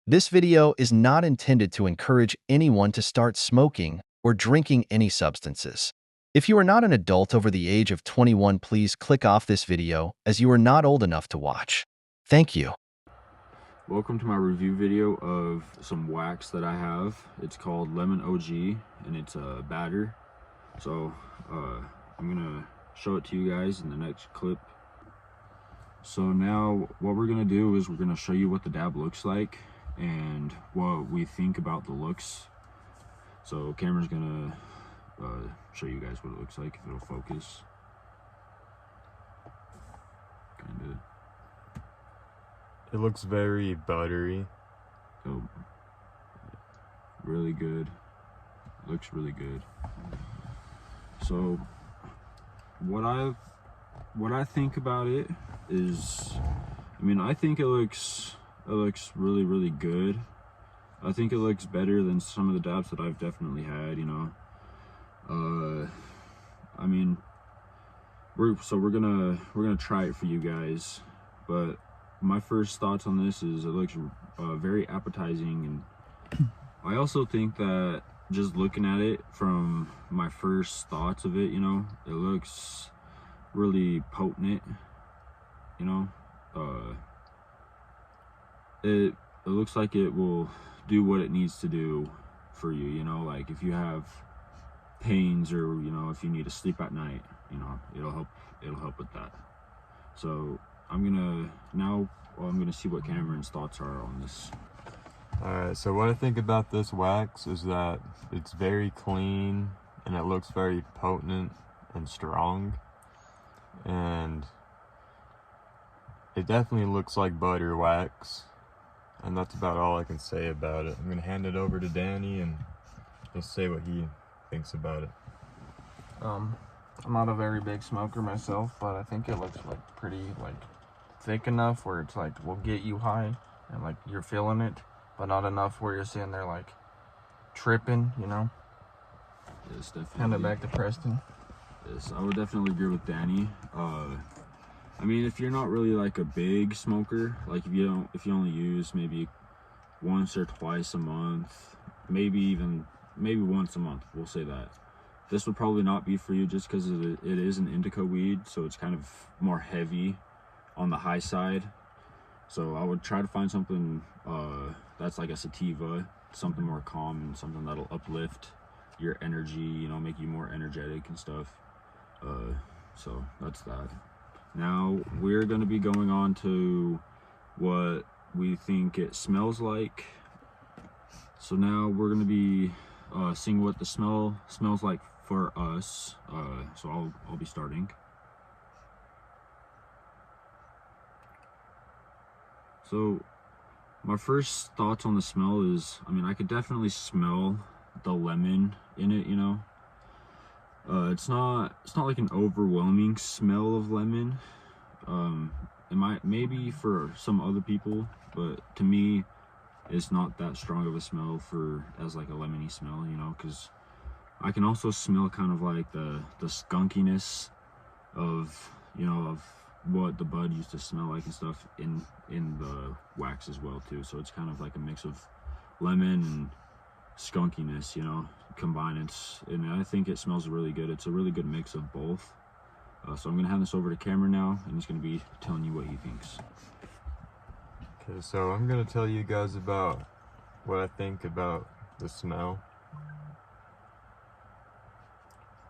This video is not intended to encourage anyone to start smoking or drinking any substances. If you are not an adult over the age of 21, please click off this video as you are not old enough to watch. Thank you. Welcome to my review video of some wax that I have. It's called Lemon OG and it's a batter. So I'm gonna show it to you guys in the next clip. So now what we're gonna do is we're gonna show you what the dab looks like and what we think about the looks. So Cameron's gonna show you guys what it looks like, if it'll focus. Kinda. It looks very buttery. So really good. Looks really good. So what I think about it is, I mean, I think it looks really good. I think it looks better than some of the dabs that I've definitely had, you know. I mean, we're gonna try it for you guys, but my first thoughts on this is it looks very appetizing, and I also think that just looking at it from my first thoughts of it, you know, it looks really potent, you know. It looks like it will do what it needs to do for you, you know, like if you have pains or, you know, if you need to sleep at night, you know, it'll help with that. So I'm gonna see what Cameron's thoughts are on this. Alright, so what I think about this wax is that it's very clean and it looks very potent and strong, and it definitely looks like butter wax, and that's about all I can say about it. I'm gonna hand it over to Danny and he'll say what he thinks about it. I'm not a very big smoker myself, but I think it looks like pretty thick enough where it's like will get you high and like you're feeling it, but not enough where you're sitting there like tripping, you know. Yes, definitely. Hand it back to Preston. Yes, I would definitely agree with Danny. I mean, if you're not really like a big smoker, like if you only use maybe once or twice a month, maybe once a month, we'll say that, this would probably not be for you, just because it is an indica weed, so it's kind of more heavy on the high side. So I would try to find something that's like a sativa, something more calm and something that'll uplift your energy, you know, make you more energetic and stuff. So that's that. Now we're going to be going on to what we think it smells like. So now we're going to be seeing what the smell smells like for us. So I'll be starting. So my first thoughts on the smell is, I mean, I could definitely smell the lemon in it, you know. It's not like an overwhelming smell of lemon. It might, maybe for some other people, but to me it's not that strong of a smell as like a lemony smell, you know, because I can also smell kind of like the skunkiness of, you know, of what the bud used to smell like and stuff in the wax as well too. So it's kind of like a mix of lemon and skunkiness, you know, combined. And I think it smells really good. It's a really good mix of both. So I'm gonna hand this over to Cameron now, and he's gonna be telling you what he thinks. Okay, so I'm gonna tell you guys about what I think about the smell.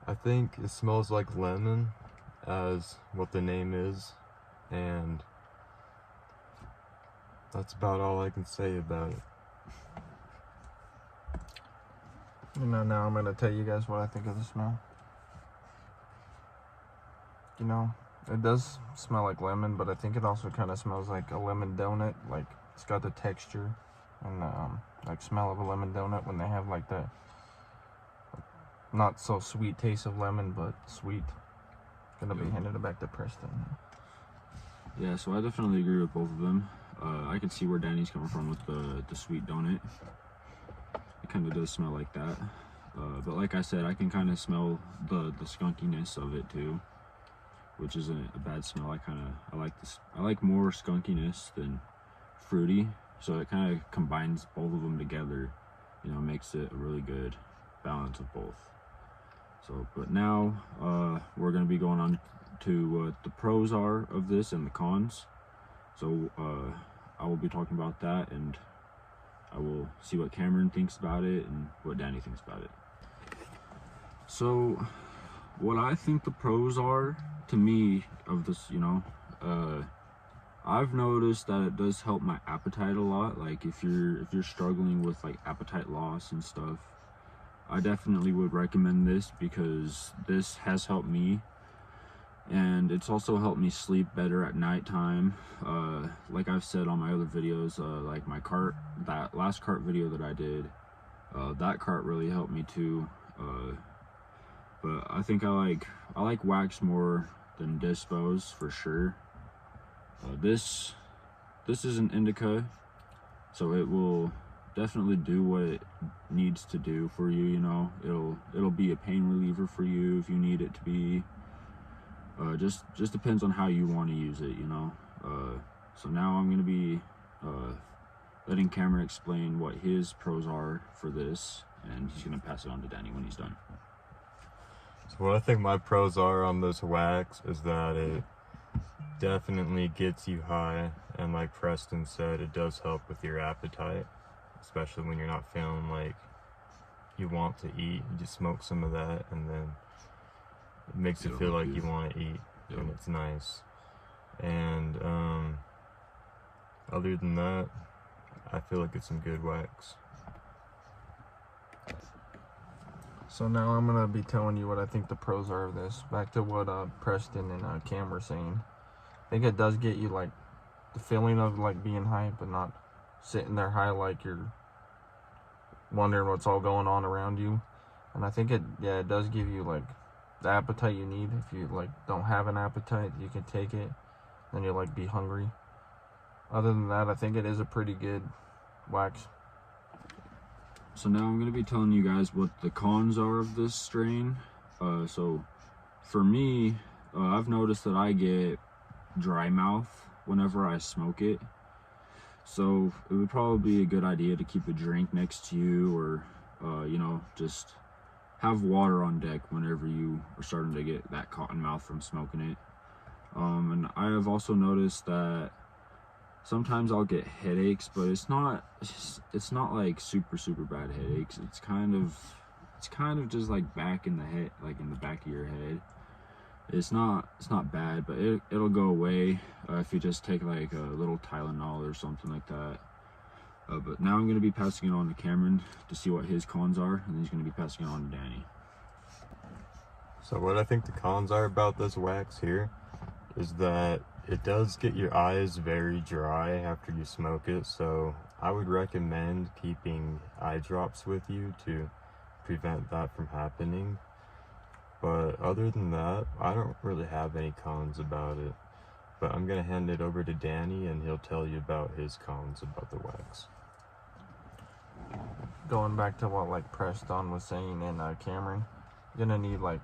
I think it smells like lemon, as what the name is, and that's about all I can say about it. You know, now I'm gonna tell you guys what I think of the smell. You know, it does smell like lemon, but I think it also kind of smells like a lemon donut. Like it's got the texture and like smell of a lemon donut when they have like the not so sweet taste of lemon, but sweet. Gonna be handing it back to Preston. Yeah, so I definitely agree with both of them. I can see where Danny's coming from with the sweet donut. It kind of does smell like that. But like I said, I can kind of smell the skunkiness of it too, which isn't a bad smell. I like more skunkiness than fruity, So it kind of combines both of them together, you know, makes it a really good balance of both. So, but now we're going to be going on to what the pros are of this and the cons. So I will be talking about that, and I will see what Cameron thinks about it and what Danny thinks about it. So what I think the pros are to me of this, you know, I've noticed that it does help my appetite a lot. Like if you're struggling with like appetite loss and stuff, I definitely would recommend this, because this has helped me, and it's also helped me sleep better at nighttime. Like I've said on my other videos, like my cart, that last cart video that I did, that cart really helped me too. But I think I like wax more than dispos for sure. This is an indica, so it will definitely do what it needs to do for you. You know, it'll be a pain reliever for you if you need it to be. Just depends on how you want to use it, you know. So now I'm gonna be letting Cameron explain what his pros are for this, and he's gonna pass it on to Danny when he's done. So what I think my pros are on this wax is that it definitely gets you high, and like Preston said, it does help with your appetite, especially when you're not feeling like you want to eat. You just smoke some of that, and then it makes you feel like you want to eat, and it's nice. And other than that, I feel like it's some good wax. So now I'm gonna be telling you what I think the pros are of this. Back to what Preston and Cam were saying. I think it does get you like the feeling of like being high, but not sitting there high like you're wondering what's all going on around you. And I think it does give you like the appetite you need. If you like don't have an appetite, you can take it, then you'll like be hungry. Other than that, I think it is a pretty good wax. So now I'm going to be telling you guys what the cons are of this strain. So for me, I've noticed that I get dry mouth whenever I smoke it. So it would probably be a good idea to keep a drink next to you, or you know, just have water on deck whenever you are starting to get that cotton mouth from smoking it. And I have also noticed that sometimes I'll get headaches, but it's not like super bad headaches. It's kind of just like back in the head, like in the back of your head. It's not bad, but it'll go away if you just take like a little Tylenol or something like that. But now I'm going to be passing it on to Cameron to see what his cons are, and then he's going to be passing it on to Danny. So what I think the cons are about this wax here is that it does get your eyes very dry after you smoke it, so I would recommend keeping eye drops with you to prevent that from happening. But other than that, I don't really have any cons about it. But I'm going to hand it over to Danny, and he'll tell you about his cons about the wax. Going back to what like Preston was saying and Cameron, you're gonna need like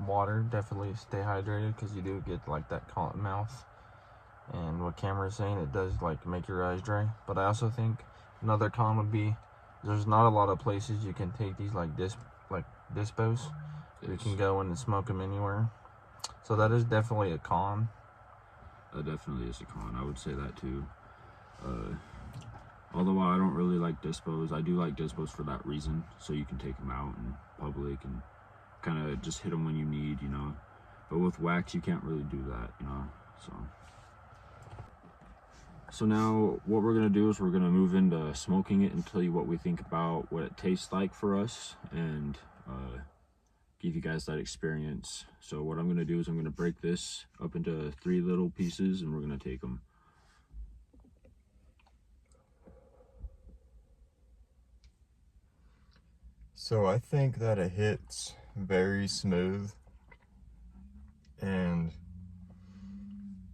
water. Definitely stay hydrated, because you do get like that cotton mouth. And what Cameron's saying, it does like make your eyes dry. But I also think another con would be there's not a lot of places you can take these like dispos. You can go in and smoke them anywhere. So that is definitely a con. That definitely is a con. I would say that too. Although I don't really like dispos, I do like dispos for that reason. So you can take them out in public and kind of just hit them when you need, you know. But with wax, you can't really do that, you know. So now what we're gonna do is we're gonna move into smoking it and tell you what we think about what it tastes like for us, and give you guys that experience. So what I'm gonna do is I'm gonna break this up into 3 little pieces, and we're gonna take them. So I think that it hits very smooth, and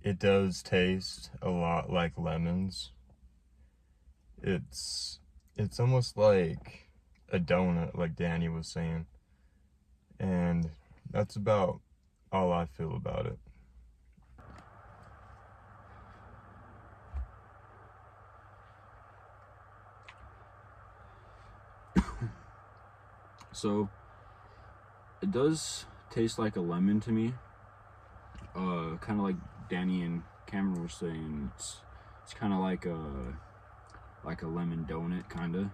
it does taste a lot like lemons. It's almost like a donut, like Danny was saying. And that's about all I feel about it. So it does taste like a lemon to me. Kind of like Danny and Cameron were saying, it's kind of like a lemon donut, kind of.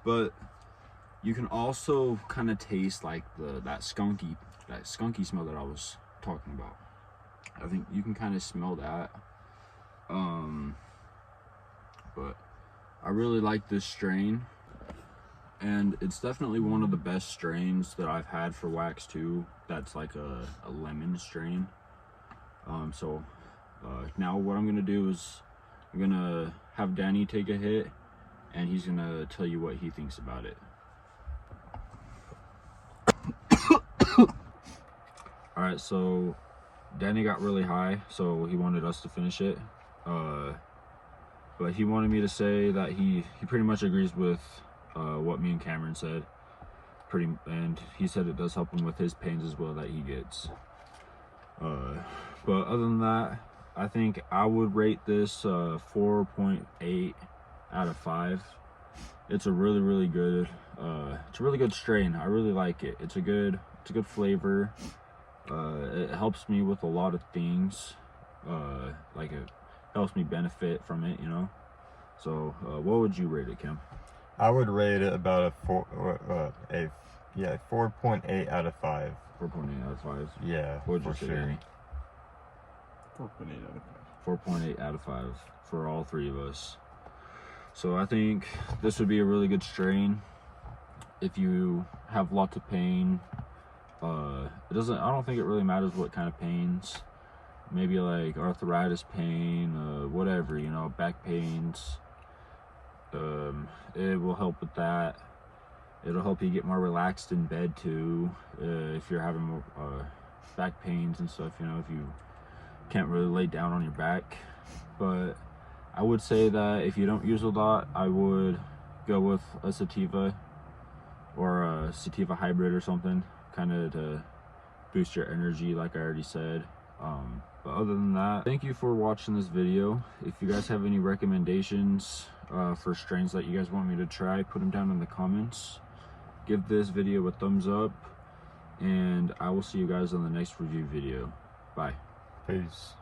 But you can also kind of taste like that skunky smell that I was talking about. I think you can kind of smell that. But I really like this strain, and it's definitely one of the best strains that I've had for wax too. That's like a lemon strain. So now what I'm gonna do is I'm gonna have Danny take a hit, and he's gonna tell you what he thinks about it. All right, so Danny got really high, so he wanted us to finish it. But he wanted me to say that he pretty much agrees with what me and Cameron said. And he said it does help him with his pains as well that he gets. But other than that, I think I would rate this 4.8 out of 5. It's a really good. It's a really good strain. I really like it. It's a good flavor. It helps me with a lot of things. Like it helps me benefit from it, you know. So what would you rate it, Kim? I would rate it about a 4.8 out of 5. 4.8 out of 5. Yeah, What would you for say, sure. Danny? 4.8 out of 4.8 out of 5 for all three of us. So I think this would be a really good strain if you have lots of pain. I don't think it really matters what kind of pains. Maybe like arthritis pain, whatever, you know, back pains. It will help with that. It'll help you get more relaxed in bed too. If you're having more back pains and stuff, you know, if you can't really lay down on your back. But I would say that if you don't use a lot, I would go with a sativa or a sativa hybrid or something, kind of to boost your energy, like I already said. But other than that, thank you for watching this video. If you guys have any recommendations for strains that you guys want me to try, put them down in the comments. Give this video a thumbs up, and I will see you guys on the next review video. Bye. Peace.